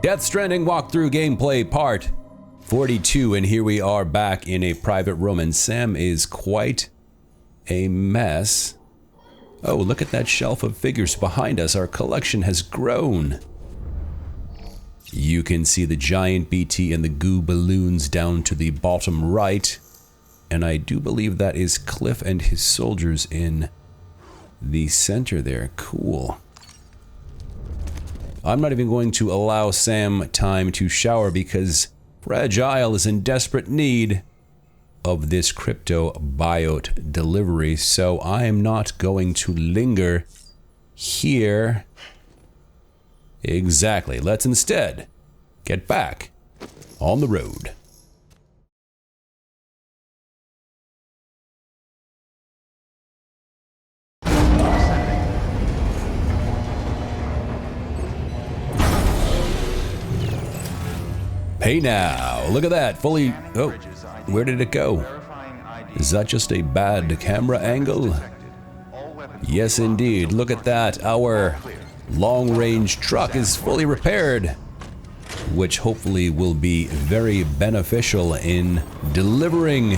Death Stranding walkthrough gameplay part 42, and here we are back in a private room, and Sam is quite a mess. Oh, look at that shelf of figures behind us. Our collection has grown. You can see the giant BT and the goo balloons down to the bottom right, and I do believe that is Cliff and his soldiers in the center there. Cool. I'm not even going to allow Sam time to shower because Fragile is in desperate need of this cryptobiote delivery, so I am not going to linger here. Exactly. Let's instead get back on the road. Hey now, look at that, fully... Oh, where did it go? Is that just a bad camera angle? Yes indeed, look at that, our long-range truck is fully repaired, which hopefully will be very beneficial in delivering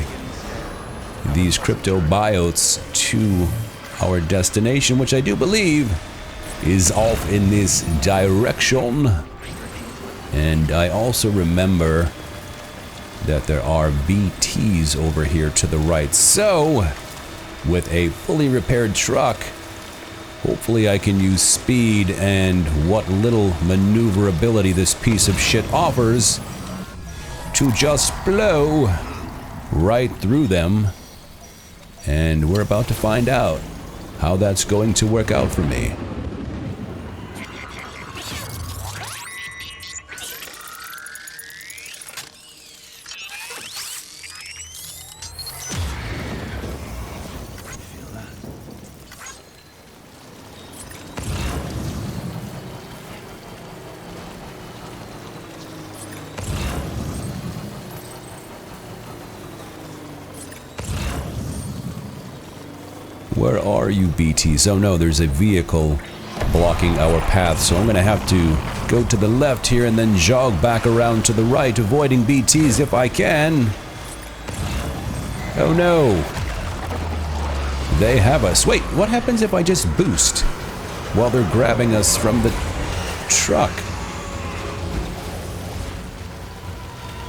these cryptobiotes to our destination, which I do believe is off in this direction. And I also remember that there are BTs over here to the right. So, with a fully repaired truck, hopefully I can use speed and what little maneuverability this piece of shit offers to just blow right through them. And we're about to find out how that's going to work out for me. Where are you, BTs? Oh no, there's a vehicle blocking our path, so I'm gonna have to go to the left here and then jog back around to the right, avoiding BTs if I can. Oh no. They have us. Wait, what happens if I just boost while they're grabbing us from the truck?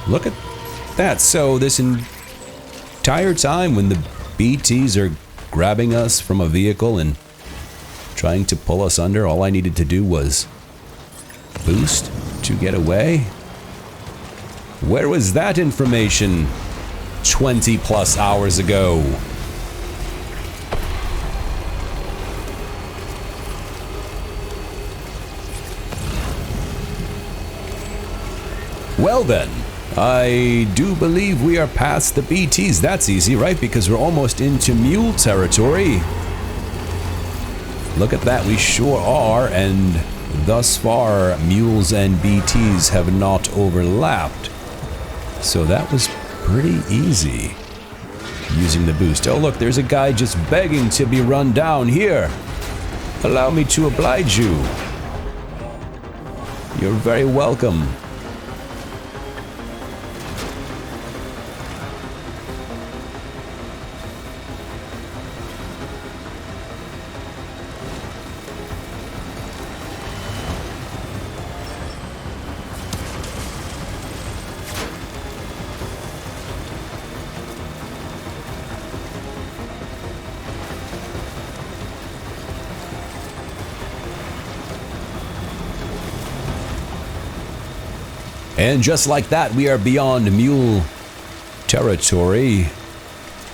Look at that. So this entire time when the BTs are grabbing us from a vehicle and trying to pull us under, all I needed to do was boost to get away? Where was that information 20 plus hours ago? Well then, I do believe we are past the BTs. That's easy, right? Because we're almost into mule territory. Look at that, we sure are, and thus far, mules and BTs have not overlapped. So that was pretty easy, using the boost. Oh look, there's a guy just begging to be run down here. Allow me to oblige you. You're very welcome. And just like that, we are beyond mule territory.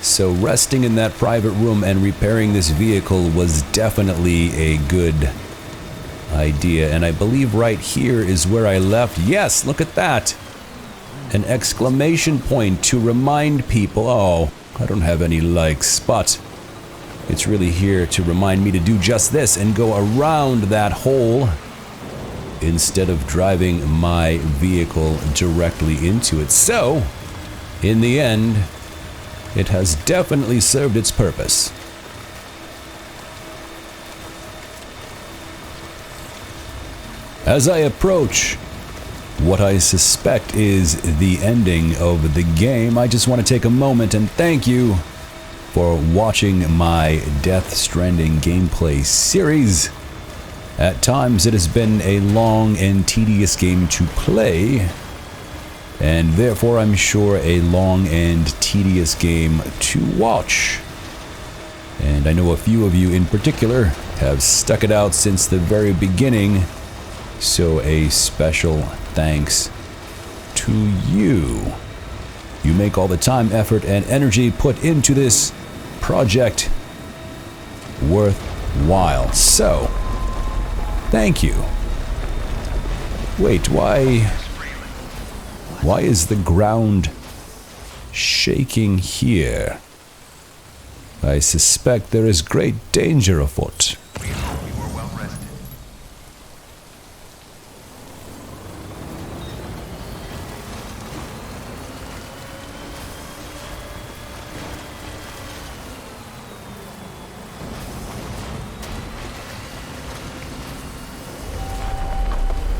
So resting in that private room and repairing this vehicle was definitely a good idea. And I believe right here is where I left. Yes, look at that. An exclamation point to remind people. Oh, I don't have any likes, but it's really here to remind me to do just this and go around that hole, instead of driving my vehicle directly into it. So, in the end, it has definitely served its purpose. As I approach what I suspect is the ending of the game. I just want to take a moment and thank you for watching my Death Stranding gameplay series. At times it has been a long and tedious game to play, and therefore I'm sure a long and tedious game to watch. And I know a few of you in particular have stuck it out since the very beginning, so a special thanks to you. You make all the time, effort, and energy put into this project worthwhile. So, thank you. Wait, why is the ground shaking here? I suspect there is great danger afoot. We hope you were well rested.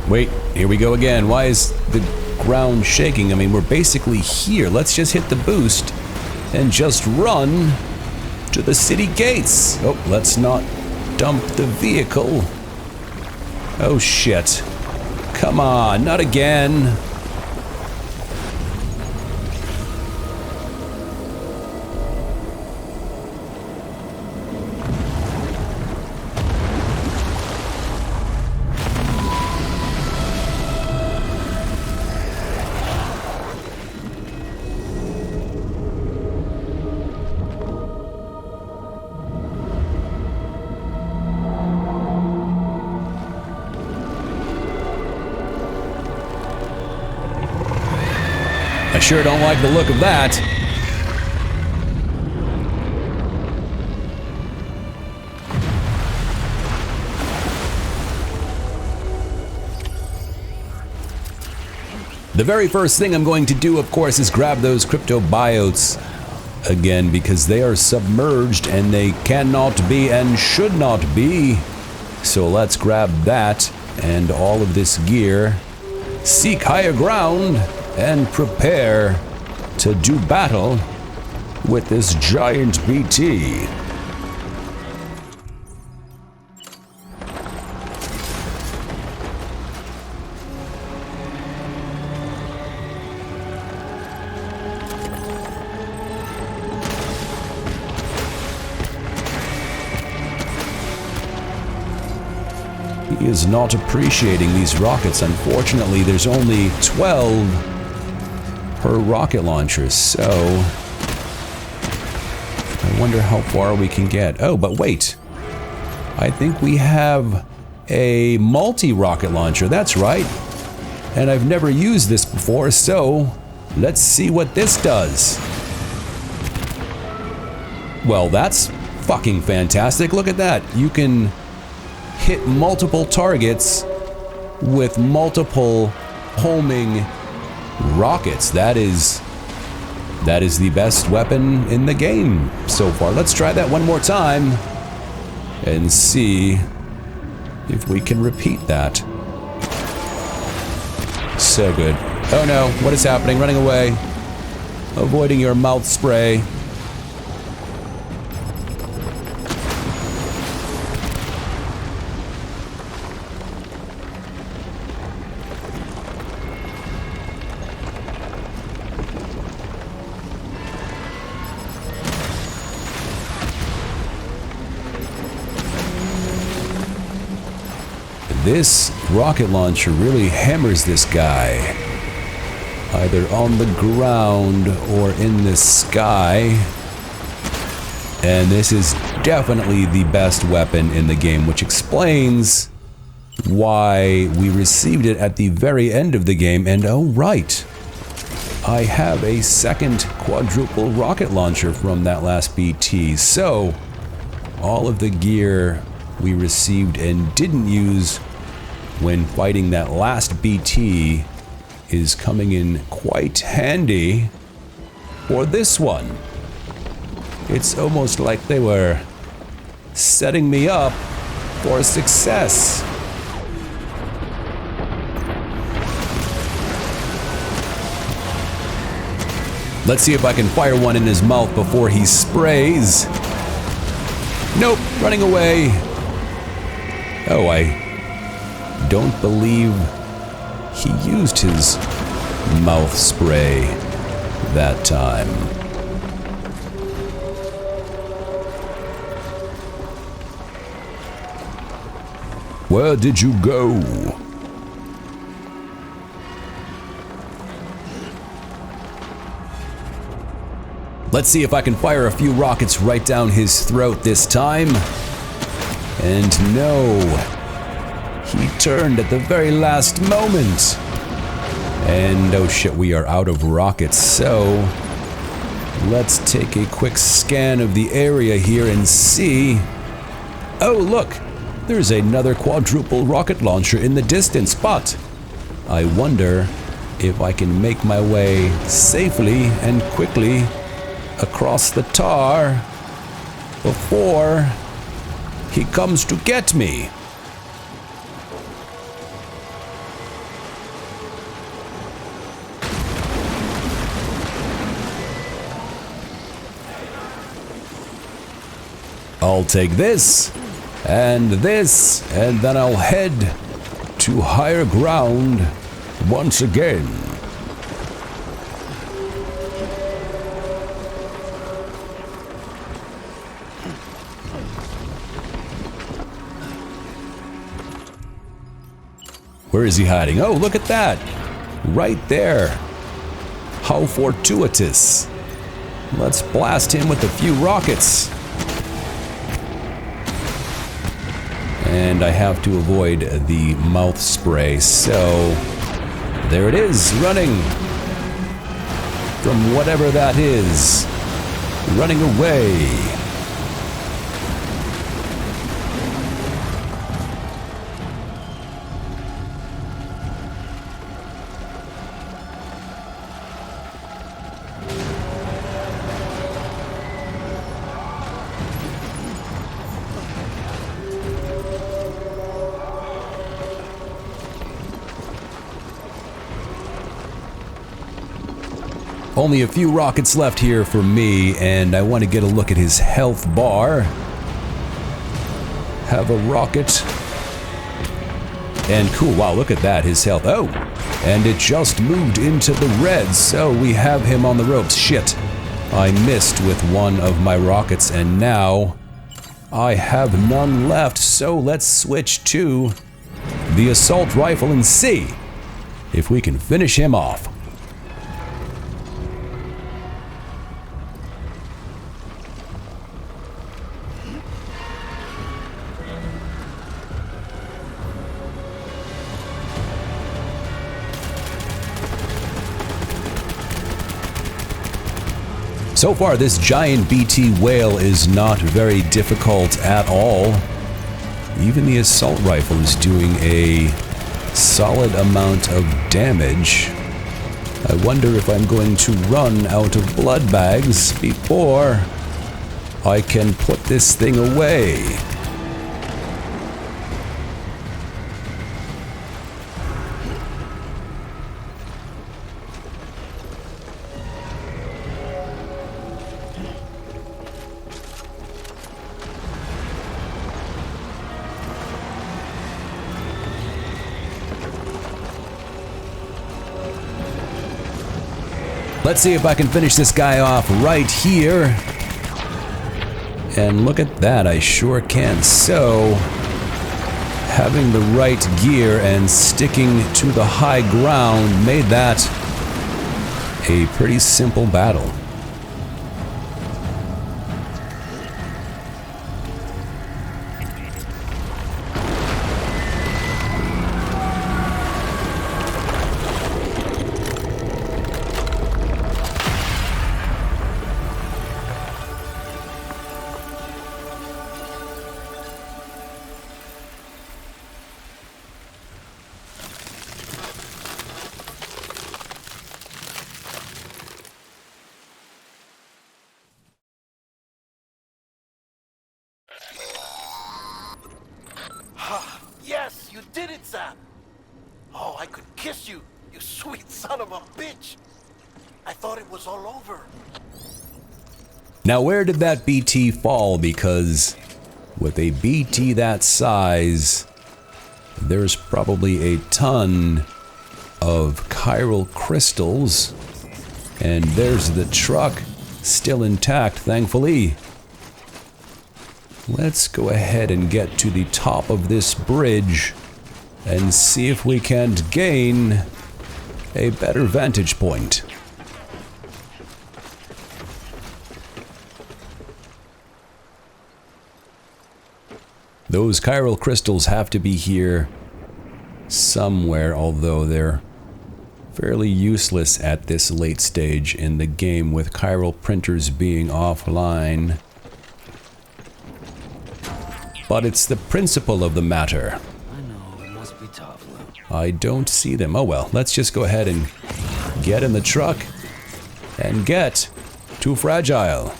Wait, here we go again. Why is the ground shaking? I mean, we're basically here. Let's just hit the boost and just run to the city gates. Oh, let's not dump the vehicle. Oh shit. Come on, not again. I sure don't like the look of that. The very first thing I'm going to do, of course, is grab those cryptobiotes again, because they are submerged and they cannot be and should not be. So let's grab that and all of this gear, seek higher ground, and prepare to do battle with this giant BT. He is not appreciating these rockets. Unfortunately, there's only 12 per rocket launcher, so I wonder how far we can get. Oh, but wait. I think we have a multi-rocket launcher. That's right. And I've never used this before, so let's see what this does. Well, that's fucking fantastic. Look at that. You can hit multiple targets with multiple homing rockets. That is the best weapon in the game so far. Let's try that one more time and see if we can repeat that. So good. Oh no, what is happening? Running away. Avoiding your mouth spray. This rocket launcher really hammers this guy, either on the ground or in the sky. And this is definitely the best weapon in the game, which explains why we received it at the very end of the game. And oh right, I have a second quadruple rocket launcher from that last BT. So all of the gear we received and didn't use when fighting that last BT is coming in quite handy for this one. It's almost like they were setting me up for success. Let's see if I can fire one in his mouth before he sprays. Nope, running away. Oh, I don't believe he used his mouth spray that time. Where did you go? Let's see if I can fire a few rockets right down his throat this time. And no, he turned at the very last moment. And oh shit, we are out of rockets, so let's take a quick scan of the area here and see. Oh look, there's another quadruple rocket launcher in the distance, but I wonder if I can make my way safely and quickly across the tar before he comes to get me. I'll take this, and then I'll head to higher ground once again. Where is he hiding? Oh, look at that! Right there. How fortuitous. Let's blast him with a few rockets. And I have to avoid the mouth spray, so there it is, running from whatever that is, running away. Only a few rockets left here for me, and I want to get a look at his health bar. Have a rocket. And cool, wow, look at that, his health. Oh, and it just moved into the red, so we have him on the ropes. Shit, I missed with one of my rockets, and now I have none left, so let's switch to the assault rifle and see if we can finish him off. So far, this giant BT whale is not very difficult at all. Even the assault rifle is doing a solid amount of damage. I wonder if I'm going to run out of blood bags before I can put this thing away. Let's see if I can finish this guy off right here. And look at that, I sure can. So, having the right gear and sticking to the high ground made that a pretty simple battle. Yes, you did it, Sam! Oh, I could kiss you, you sweet son of a bitch! I thought it was all over. Now where did that BT fall? Because with a BT that size, there's probably a ton of chiral crystals. And there's the truck, still intact, thankfully. Let's go ahead and get to the top of this bridge and see if we can't gain a better vantage point. Those chiral crystals have to be here somewhere, although they're fairly useless at this late stage in the game with chiral printers being offline. But it's the principle of the matter. I know, it must be tough, Lou. I don't see them. Oh well, let's just go ahead and get in the truck and get to Fragile.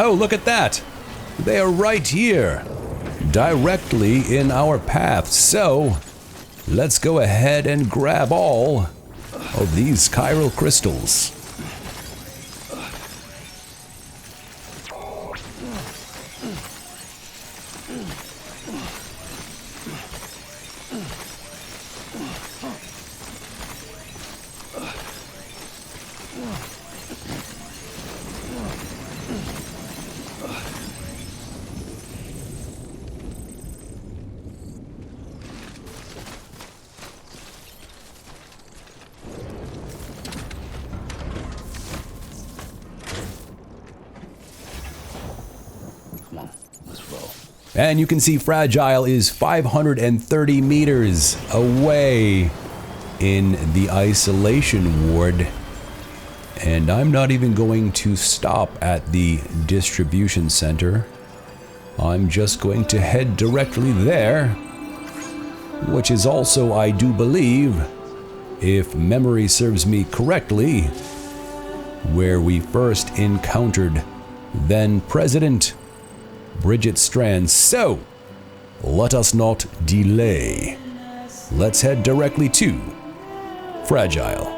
Oh, look at that! They are right here, directly in our path. So, let's go ahead and grab all of these chiral crystals. And you can see Fragile is 530 meters away in the isolation ward. And I'm not even going to stop at the distribution center. I'm just going to head directly there, which is also, I do believe, if memory serves me correctly, where we first encountered then President Bridget Strand. So, let us not delay. Let's head directly to Fragile.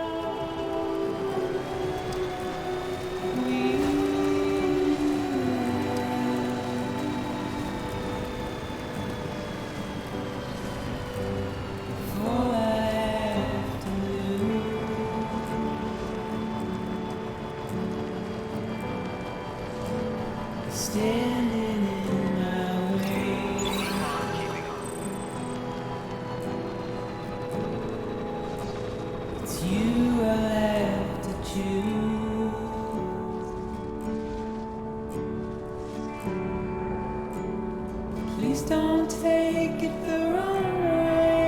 Please don't take it the wrong way.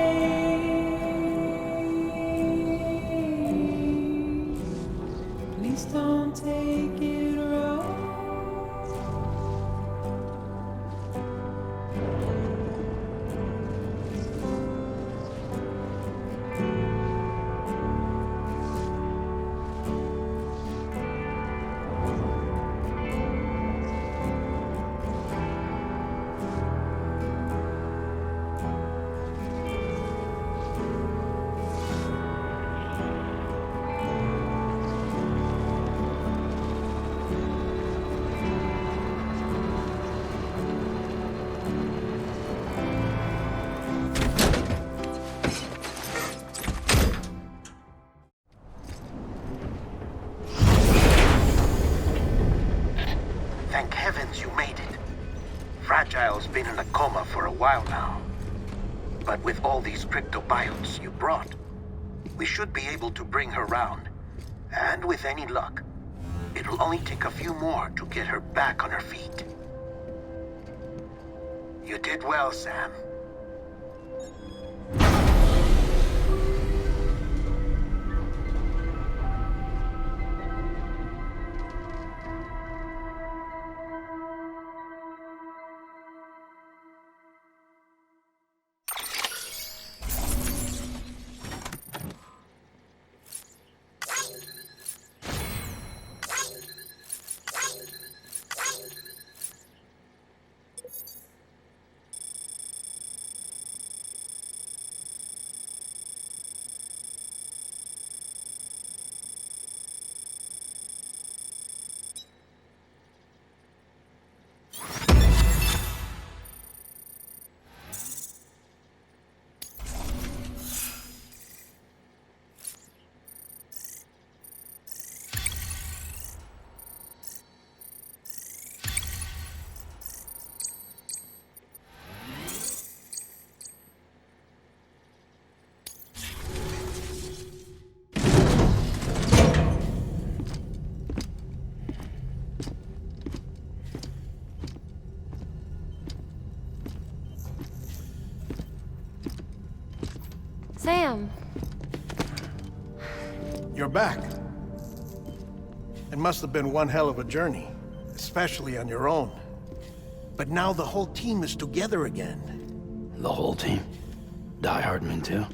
Please don't take it wrong. Thank heavens you made it. Fragile's been in a coma for a while now. But with all these cryptobiotes you brought, we should be able to bring her round. And with any luck, it'll only take a few more to get her back on her feet. You did well, Sam. Sam, You're back. It must have been one hell of a journey, especially on your own. But now the whole team is together again. The whole team? Die Hardman too?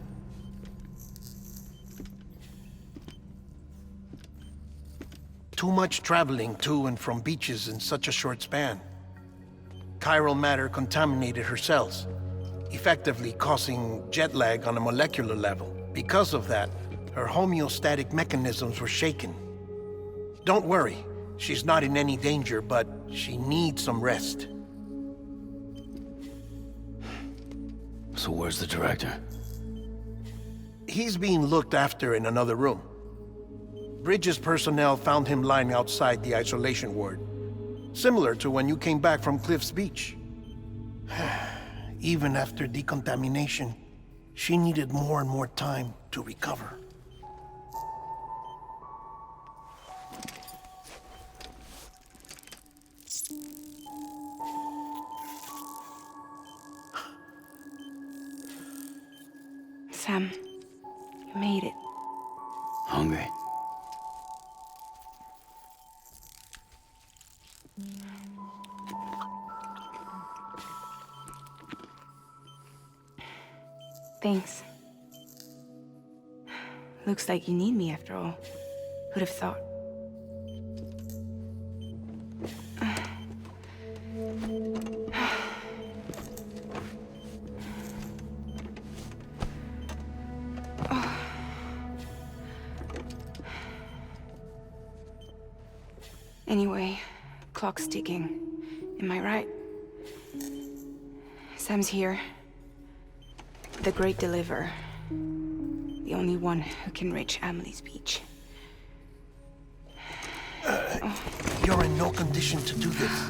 Too much traveling to and from beaches in such a short span. Chiral matter contaminated her cells, effectively causing jet lag on a molecular level. Because of that, her homeostatic mechanisms were shaken. Don't worry, she's not in any danger, but she needs some rest. So where's the director? He's being looked after in another room. Bridges personnel found him lying outside the isolation ward, similar to when you came back from Cliff's Beach. Even after decontamination, she needed more and more time to recover. Sam, you made it. Hungry? Thanks. Looks like you need me after all. Who'd have thought? Anyway, clock's ticking. Am I right? Sam's here. The Great Deliverer. The only one who can reach Amelie's Beach. You're in no condition to do this.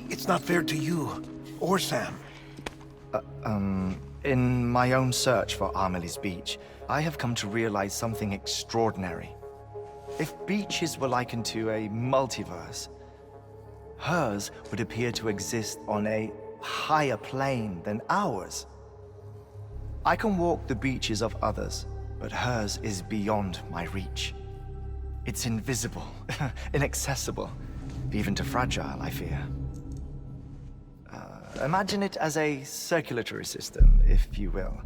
It's not fair to you or Sam. In my own search for Amelie's Beach, I have come to realize something extraordinary. If beaches were likened to a multiverse, hers would appear to exist on a higher plane than ours. I can walk the beaches of others, but hers is beyond my reach. It's invisible, inaccessible, even to Fragile, I fear. Imagine it as a circulatory system, if you will.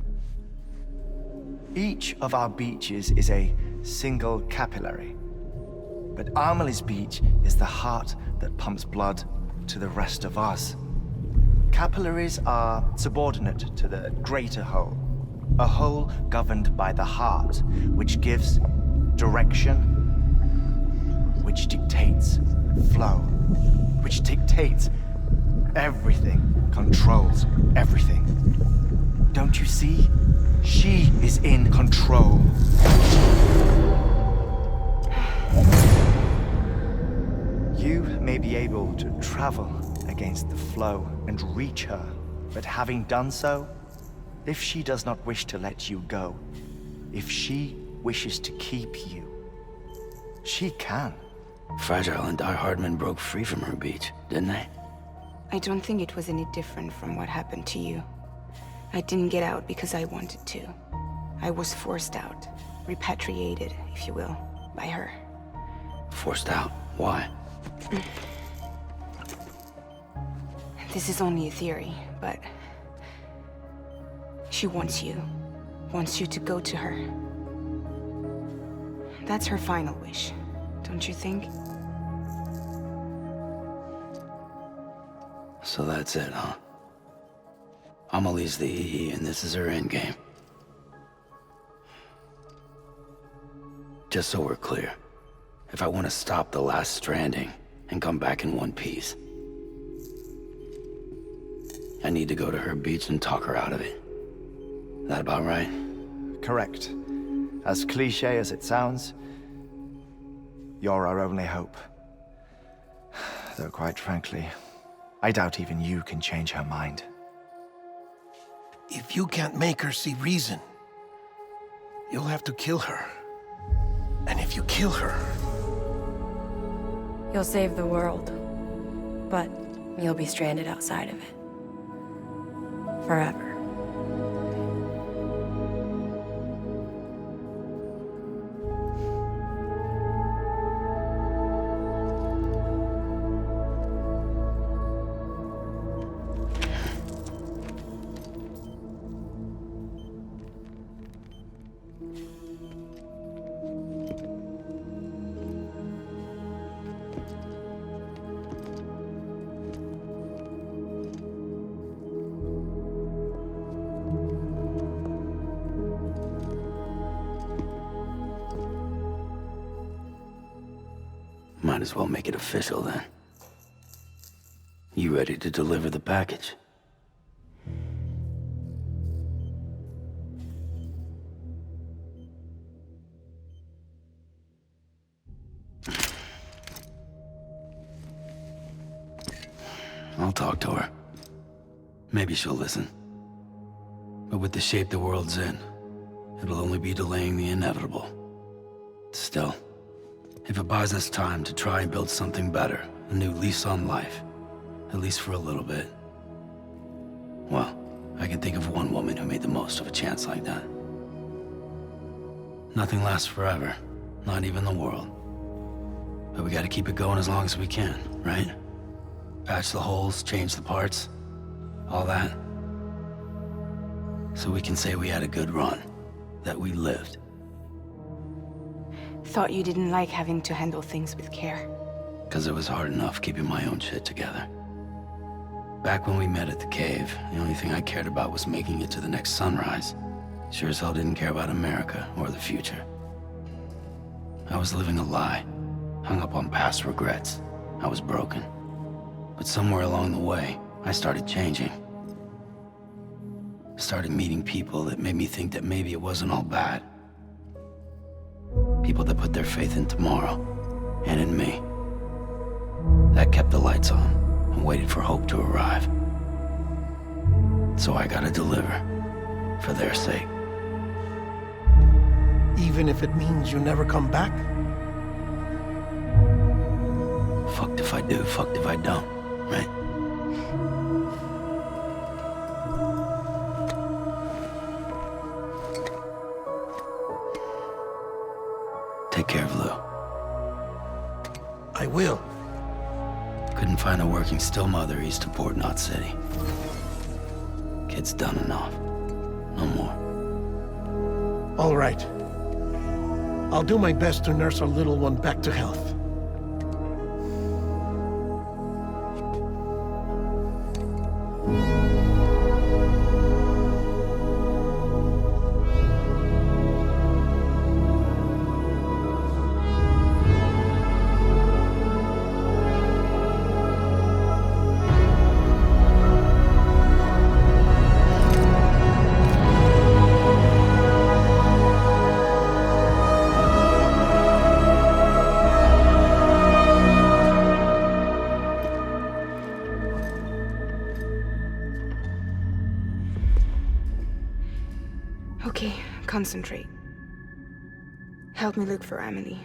Each of our beaches is a single capillary, but Amelie's Beach is the heart that pumps blood to the rest of us. Capillaries are subordinate to the greater whole, a whole governed by the heart, which gives direction, which dictates flow, which dictates everything, controls everything. Don't you see? She is in control. You may be able to travel against the flow and reach her, but having done so, if she does not wish to let you go, if she wishes to keep you, she can. Fragile and Die Hardman broke free from her beach, didn't they? I don't think it was any different from what happened to you. I didn't get out because I wanted to. I was forced out, repatriated, if you will, by her. Forced out? Why? This is only a theory, but she wants you to go to her. That's her final wish, don't you think? So that's it, huh? Amelie's the EE, and this is her endgame. Just so we're clear, if I want to stop the last stranding and come back in one piece, I need to go to her beach and talk her out of it. That about right? Correct. As cliche as it sounds, you're our only hope. Though quite frankly, I doubt even you can change her mind. If you can't make her see reason, you'll have to kill her. And if you kill her... You'll save the world, but you'll be stranded outside of it. Forever. Might as well make it official then. You ready to deliver the package? I'll talk to her. Maybe she'll listen. But with the shape the world's in, it'll only be delaying the inevitable. Still, if it buys us time to try and build something better, a new lease on life, at least for a little bit, well, I can think of one woman who made the most of a chance like that. Nothing lasts forever, not even the world. But we gotta keep it going as long as we can, right? Patch the holes, change the parts, all that. So we can say we had a good run, that we lived. Thought you didn't like having to handle things with care. 'Cause it was hard enough keeping my own shit together. Back when we met at the cave, the only thing I cared about was making it to the next sunrise. Sure as hell didn't care about America or the future. I was living a lie, hung up on past regrets. I was broken. But somewhere along the way, I started changing. Started meeting people that made me think that maybe it wasn't all bad. People that put their faith in tomorrow, and in me. That kept the lights on, and waited for hope to arrive. So I gotta deliver, for their sake. Even if it means you never come back? Fucked if I do, fucked if I don't, right? Take care of Lou. I will. Couldn't find a working still mother east of Port Knot City. Kid's done enough. No more. All right. I'll do my best to nurse our little one back to health. Okay, concentrate. Help me look for Emily.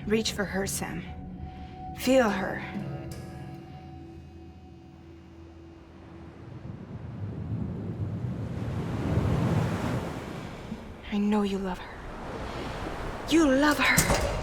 Reach for her, Sam. Feel her. I know you love her. You love her!